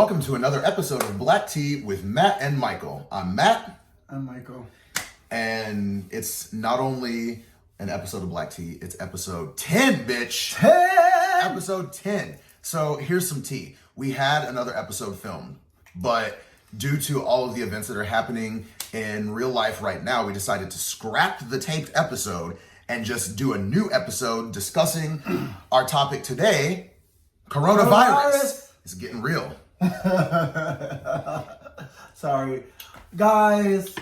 Welcome to another episode of Black Tea with Matt and Michael. I'm Matt. I'm Michael. And it's not only an episode of Black Tea, it's episode 10, bitch. 10! Episode 10. So here's some tea. We had another episode filmed, but due to all of the events that are happening in real life right now, we decided to scrap the taped episode and just do a new episode discussing our topic today, coronavirus. It's getting real. Sorry. Guys,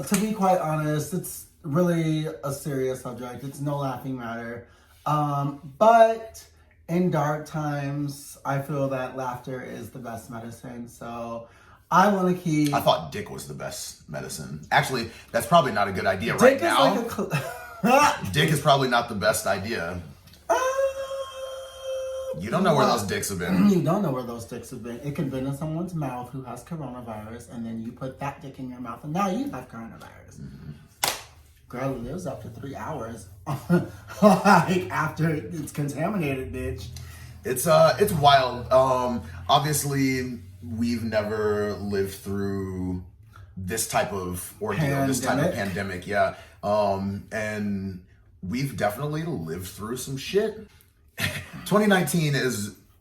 to be quite honest, it's really a serious subject. It's no laughing matter. But in dark times, I feel that laughter is the best medicine. So I want to keep... I thought dick was the best medicine. Actually, that's probably not a good idea right now. Dick is probably not the best idea. You don't know where those dicks have been. You don't know where those dicks have been. It could have been in someone's mouth who has coronavirus, and then you put that dick in your mouth, and now you have coronavirus. Mm-hmm. Girl, it lives up to 3 hours. Like, after it's contaminated, bitch. It's wild. Obviously, we've never lived through this type of ordeal, this type of pandemic, yeah. And we've definitely lived through some shit. 2019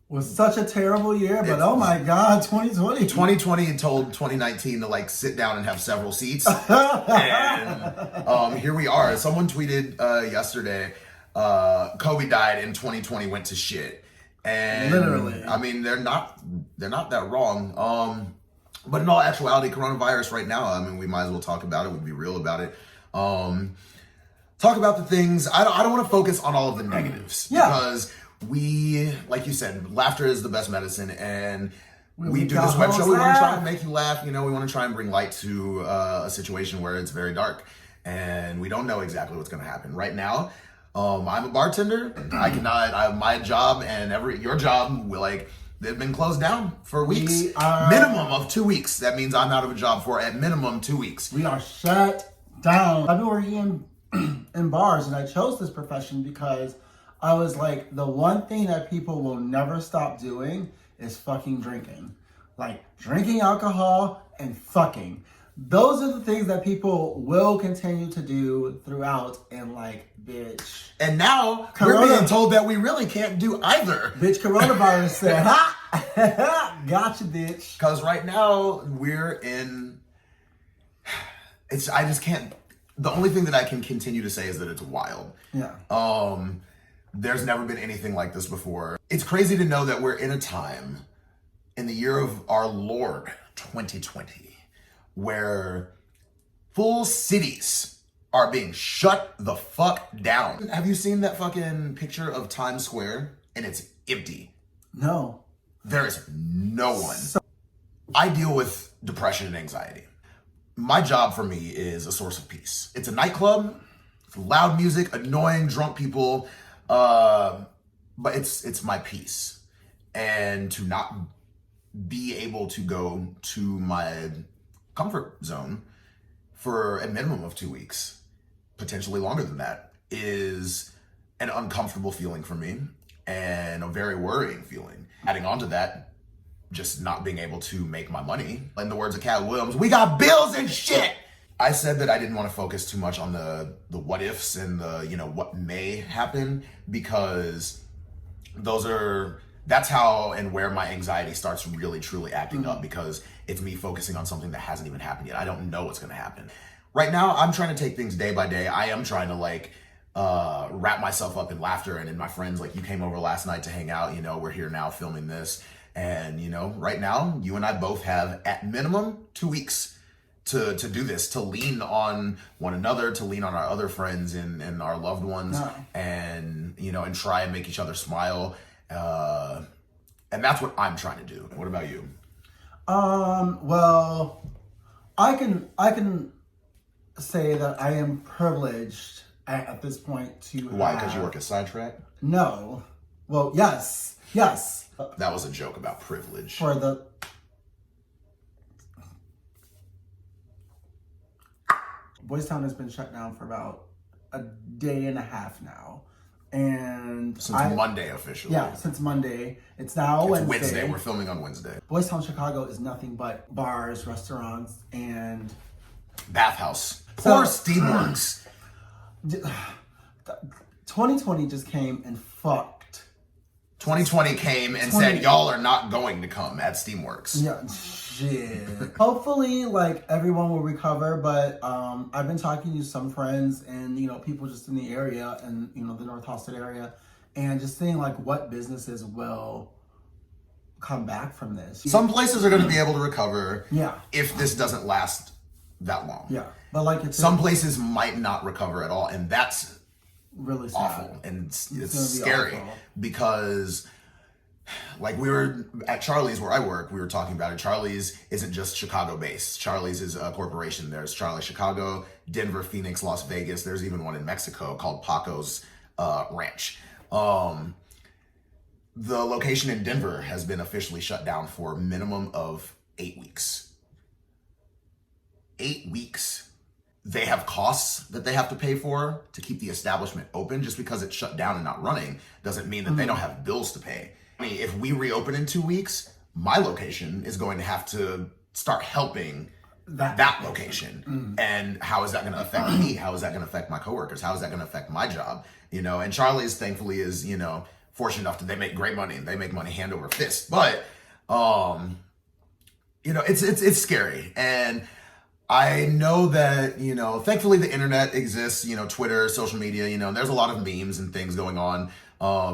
was such a terrible year, but oh my God, 2020. 2020 told 2019 to like sit down and have several seats. And here we are. Someone tweeted yesterday, Kobe died and 2020 went to shit. And literally. I mean, they're not that wrong. But in all actuality, coronavirus right now, I mean, we might as well talk about it. We'd be real about it. Talk about the things. I don't want to focus on all of the negatives. Yeah. Because we, like you said, laughter is the best medicine, and we do this web show. We want to try and make you laugh. You know, we want to try and bring light to a situation where it's very dark, and we don't know exactly what's going to happen. Right now, I'm a bartender. I cannot. My job and your job, they've been closed down for weeks. Minimum of 2 weeks. That means I'm out of a job for at minimum 2 weeks. We are shut down. I've been working in bars, and I chose this profession because I was like, the one thing that people will never stop doing is fucking drinking. Like, drinking alcohol and fucking. Those are the things that people will continue to do throughout, and like, bitch. And now, we're being told that we really can't do either. Bitch, coronavirus said, ha! Gotcha, bitch. Because right now, we're in... I just can't... The only thing that I can continue to say is that it's wild. Yeah. There's never been anything like this before. It's crazy to know that we're in a time, in the year of our Lord, 2020, where full cities are being shut the fuck down. Have you seen that fucking picture of Times Square? And it's empty. No. There is no one. I deal with depression and anxiety. My job for me is a source of peace. It's a nightclub, it's loud music, annoying drunk people, but it's my peace. And to not be able to go to my comfort zone for a minimum of 2 weeks, potentially longer than that, is an uncomfortable feeling for me and a very worrying feeling. Adding on to that, just not being able to make my money. In the words of Cat Williams, we got bills and shit. I said that I didn't want to focus too much on the what ifs and the, what may happen, because that's how and where my anxiety starts really truly acting up, because it's me focusing on something that hasn't even happened yet. I don't know what's going to happen. Right now, I'm trying to take things day by day. I am trying to wrap myself up in laughter and in my friends. Like, you came over last night to hang out, we're here now filming this. And, right now, you and I both have, at minimum, 2 weeks to do this, to lean on one another, to lean on our other friends and our loved ones, and, and try and make each other smile. And that's what I'm trying to do. What about you? Well, I can say that I am privileged at this point to... Why? Because you work at Sidetrack? No. Well, yes. That was a joke about privilege. For the... Boys Town has been shut down for about a day and a half now. And Since Monday officially. Yeah, since Monday. It's now It's Wednesday. Wednesday. We're filming on Wednesday. Boys Town Chicago is nothing but bars, restaurants, and Bathhouse. So- Or Steamworks. 2020 just came and fucked. 2020 came and said, y'all are not going to come at Steamworks. Yeah, shit. Hopefully, like, everyone will recover, but I've been talking to some friends and, you know, people just in the area and, you know, the North Halsted area, and just seeing, like, what businesses will come back from this. Some places are going to be able to recover Yeah. if this doesn't last that long. Yeah, but, like, it's Some places might not recover at all, and that's really sad. awful and it's gonna be scary awful. because like we were at Charlie's where I work, we were talking about it. Charlie's isn't just Chicago based. Charlie's is a corporation. There's Charlie Chicago, Denver, Phoenix, Las Vegas. There's even one in Mexico called Paco's Ranch. The location in Denver has been officially shut down for a minimum of 8 weeks. 8 weeks. They have costs that they have to pay for to keep the establishment open. Just because it's shut down and not running doesn't mean that they don't have bills to pay. I mean, if we reopen in 2 weeks, my location is going to have to start helping that location. And how is that going to affect me? How is that going to affect my coworkers? How is that going to affect my job? You know, and Charlie's thankfully is, you know, fortunate enough that they make great money and they make money hand over fist. But, you know, it's scary. And I know that, you know, thankfully the internet exists, you know, Twitter, social media, you know, there's a lot of memes and things going on,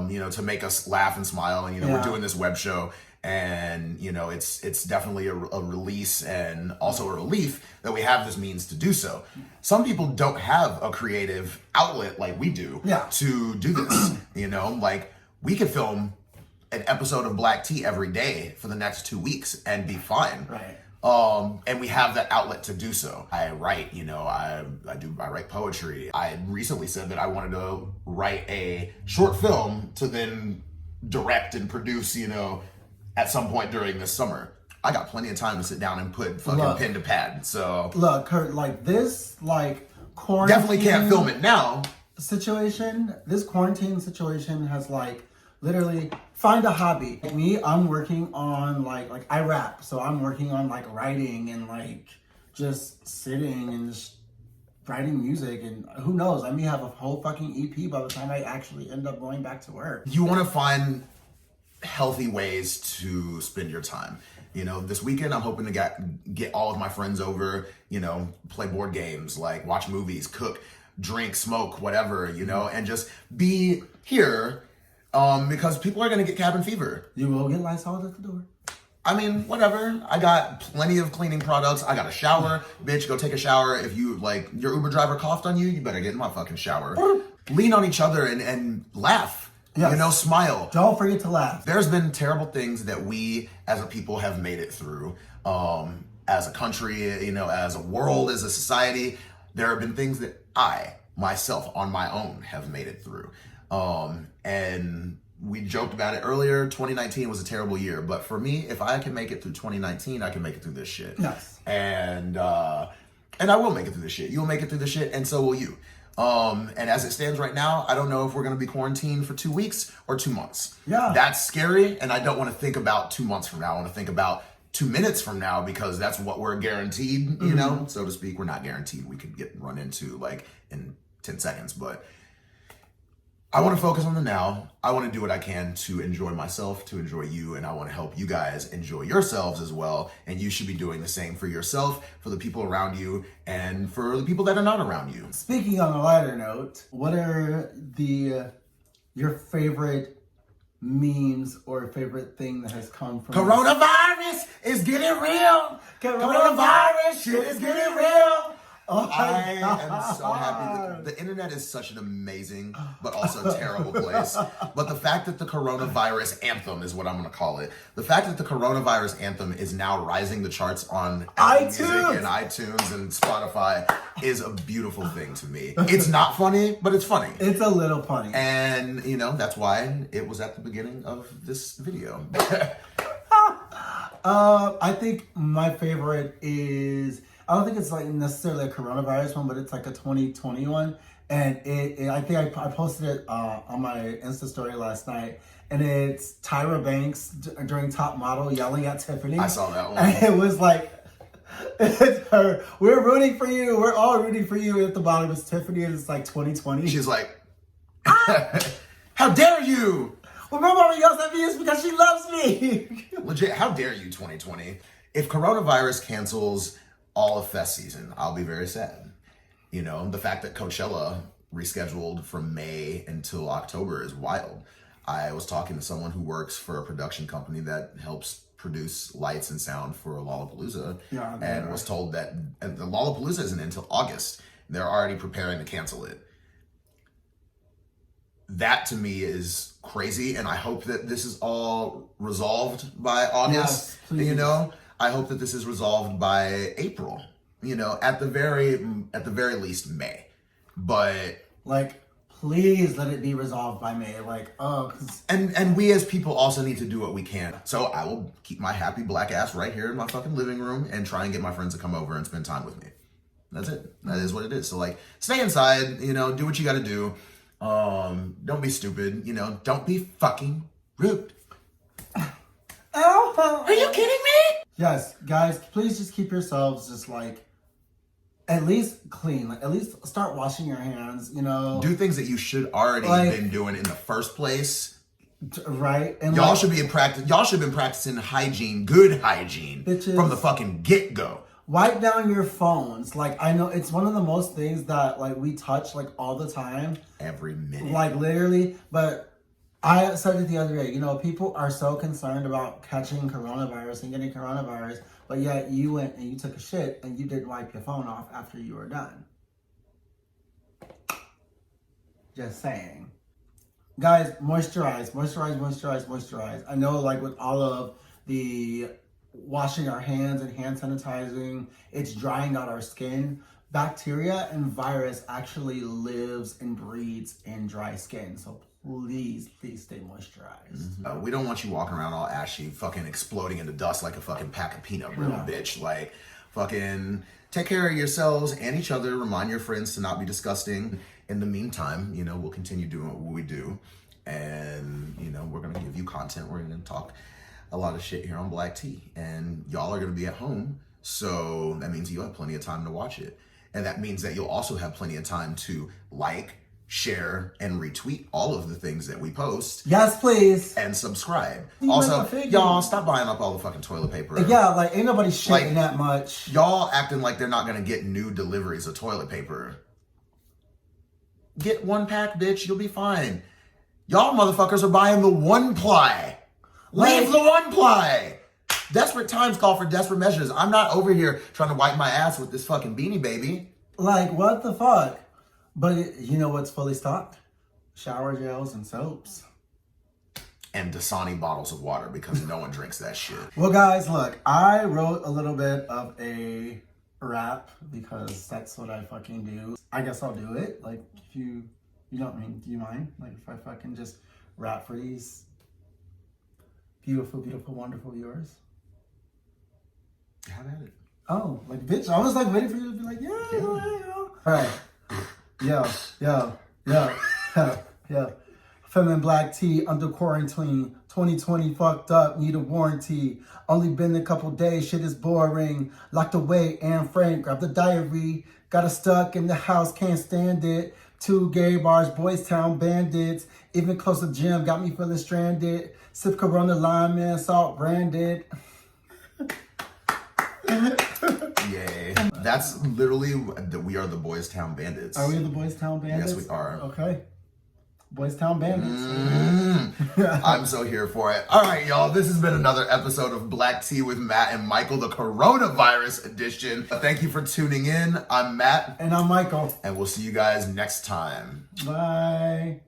you know, to make us laugh and smile. And, you know, we're doing this web show and, you know, it's definitely a release and also a relief that we have this means to do so. Some people don't have a creative outlet like we do to do this, you know, like we could film an episode of Black Tea every day for the next 2 weeks and be fine. Right. And we have that outlet to do so. I write, you know, I write poetry. I recently said that I wanted to write a short film to then direct and produce, you know, at some point during this summer. I got plenty of time to sit down and put fucking pen to pad. So look, Kurt, like this, like quarantine definitely can't film it now. This quarantine situation has like literally find a hobby. Like me, I'm working on like I rap, so I'm working on like writing and like just sitting and just writing music, and who knows, I may have a whole fucking EP by the time I actually end up going back to work. You want to find healthy ways to spend your time. You know, this weekend I'm hoping to get all of my friends over, you know, play board games, like watch movies, cook, drink, smoke, whatever, you know, and just be here. Because people are going to get cabin fever. You will get Lysol at the door. I mean, whatever. I got plenty of cleaning products. I got a shower. Bitch, go take a shower. If you, like, your Uber driver coughed on you, you better get in my fucking shower. Lean on each other and laugh. Yes. You know, smile. Don't forget to laugh. There's been terrible things that we as a people have made it through. As a country, you know, as a world, as a society. There have been things that I, myself, on my own, have made it through. And we joked about it earlier. 2019 was a terrible year, but for me, if I can make it through 2019, I can make it through this shit. Yes. And I will make it through this shit. You'll make it through this shit, and so will you. And as it stands right now, I don't know if we're going to be quarantined for 2 weeks or 2 months. Yeah. That's scary, and I don't want to think about 2 months from now. I want to think about 2 minutes from now, because that's what we're guaranteed, you know, so to speak. We're not guaranteed. We could get run into like in 10 seconds, but I want to focus on the now. I want to do what I can to enjoy myself, to enjoy you, and I want to help you guys enjoy yourselves as well. And you should be doing the same for yourself, for the people around you, and for the people that are not around you. Speaking on a lighter note, what are your favorite memes or favorite thing that has come from Coronavirus is getting real. Coronavirus shit is getting real. Oh I am so happy. The internet is such an amazing but also terrible place. But the fact that the coronavirus anthem is what I'm going to call it. The fact that the coronavirus anthem is now rising the charts on Apple Music and iTunes and Spotify is a beautiful thing to me. It's not funny, but it's funny. It's a little funny. And, you know, that's why it was at the beginning of this video. I think my favorite is, I don't think it's like necessarily a coronavirus one, but it's like a 2020 one. And I think I posted it on my Insta story last night. And it's Tyra Banks during Top Model yelling at Tiffany. I saw that one. And it was like, it's her. We're rooting for you. We're all rooting for you. At the bottom is Tiffany, and it's like 2020. She's like, how dare you? Well, my mama yells at me is because she loves me. Legit, how dare you, 2020? If coronavirus cancels all of Fest season, I'll be very sad. You know, the fact that Coachella rescheduled from May until October is wild. I was talking to someone who works for a production company that helps produce lights and sound for Lollapalooza, and was told that the Lollapalooza isn't until August. They're already preparing to cancel it. That to me is crazy, and I hope that this is all resolved by August. Yes, you know, I hope that this is resolved by April. You know, at the very least May. But like, please let it be resolved by May. Like, cause... and we as people also need to do what we can. So I will keep my happy black ass right here in my fucking living room and try and get my friends to come over and spend time with me. That's it. That is what it is. So like, stay inside, you know, do what you gotta do. Don't be stupid, you know, don't be fucking rude. Oh, are you kidding me? Yes, guys, please just keep yourselves just like, at least clean. Like, at least start washing your hands, you know. Do things that you should already been doing in the first place. Right? And y'all should be in practice. Y'all should have been practicing hygiene, good hygiene, bitches, from the fucking get-go. Wipe down your phones. Like, I know it's one of the most things that like we touch like all the time. Every minute. Like literally. But I said it the other day, you know, people are so concerned about catching coronavirus and getting coronavirus, but yet you went and you took a shit and you didn't wipe your phone off after you were done. Just saying. Guys, moisturize. I know like with all of the washing our hands and hand sanitizing, it's drying out our skin. Bacteria and virus actually lives and breeds in dry skin. So please stay moisturized. We don't want you walking around all ashy, fucking exploding into dust like a fucking pack of peanut brittle, bitch. Like, fucking take care of yourselves and each other. Remind your friends to not be disgusting. In the meantime, you know, we'll continue doing what we do. And, you know, we're going to give you content. We're going to talk a lot of shit here on Black Tea. And y'all are going to be at home. So that means you have plenty of time to watch it. And that means that you'll also have plenty of time to like, share, and retweet all of the things that we post. Yes, please. And subscribe. Also, y'all stop buying up all the fucking toilet paper. Yeah, like ain't nobody shitting like, that much. Y'all acting like they're not gonna get new deliveries of toilet paper. Get one pack, bitch. You'll be fine. Y'all motherfuckers are buying the one ply. Leave the one ply. Desperate times call for desperate measures. I'm not over here trying to wipe my ass with this fucking Beanie Baby. Like, what the fuck? But you know what's fully stocked? Shower gels and soaps. And Dasani bottles of water, because no one drinks that shit. Well, guys, look, I wrote a little bit of a rap because that's what I fucking do. I guess I'll do it. Like, if you don't mean, do you mind? Like, if I fucking just rap for these beautiful, wonderful viewers? Have at it. Oh, like, bitch, I was like waiting for you to be like, yeah. All right. Yo. Feminine Black Tea under quarantine. 2020 fucked up, need a warranty. Only been a couple days, shit is boring. Locked away, Anne Frank, grab the diary. Got us stuck in the house, can't stand it. 2 gay bars, Boys Town bandits. Even close to gym, got me feeling stranded. Sip Corona lime and salt branded. Yeah, that's literally we are the Boys Town Bandits. Are we the Boys Town Bandits? Yes, we are. Okay. Boys Town Bandits. I'm so here for it. All right, y'all. This has been another episode of Black Tea with Matt and Michael, the coronavirus edition. Thank you for tuning in. I'm Matt. And I'm Michael. And we'll see you guys next time. Bye.